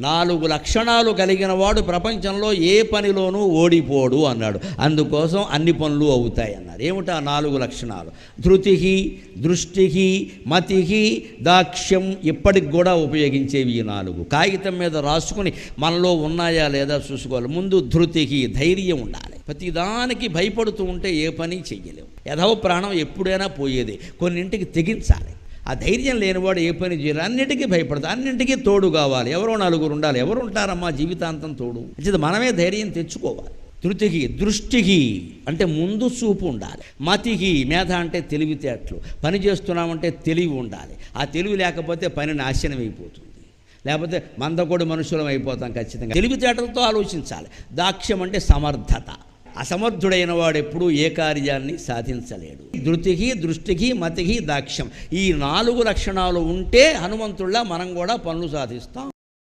4 లక్షణాలు కలిగిన వాడు ప్రపంచంలో ఏ పనిలోనూ ఓడిపోడు అన్నాడు. అందుకోసం అన్ని పనులు అవుతాయి అన్నారు. ఏమిటా 4 లక్షణాలు? ధృతి, దృష్టి, మతి, దాక్ష్యం. ఇప్పటికి కూడా ఉపయోగించేవి ఈ 4. కాగితం మీద రాసుకుని మనలో ఉన్నాయా లేదా చూసుకోవాలి. ముందు ధృతి, ధైర్యం ఉండాలి. ప్రతిదానికి భయపడుతూ ఉంటే ఏ పని చెయ్యలేవు. యథవ ప్రాణం ఎప్పుడైనా పోయేది. కొన్నింటికి తెగించాలి. ఆ ధైర్యం లేనివాడు ఏ పని చేయరు. అన్నిటికీ భయపడతాడు. అన్నింటికీ తోడు కావాలి. ఎవరో 4 ఉండాలి. ఎవరు ఉంటారమ్మా జీవితాంతం తోడు? అంటే మనమే ధైర్యం తెచ్చుకోవాలి. ధృతికి, దృష్టికి అంటే ముందు చూపు ఉండాలి. మతికి, మేధ అంటే తెలివితేటలు. పని చేస్తున్నామంటే తెలివి ఉండాలి. ఆ తెలివి లేకపోతే పని నాశనం అయిపోతుంది. లేకపోతే మందకొడి మనుషులం అయిపోతాం ఖచ్చితంగా. తెలివితేటలతో ఆలోచించాలి. దాక్ష్యం అంటే సమర్థత. అసమర్థుడైన వాడు ఎప్పుడూ ఏ కార్యాన్ని సాధించలేడు. ధృతికి, దృష్టికి, మతికి, దాక్ష్యం ఈ 4 లక్షణాలు ఉంటే హనుమంతుల్లా మనం కూడా పనులు సాధిస్తాం.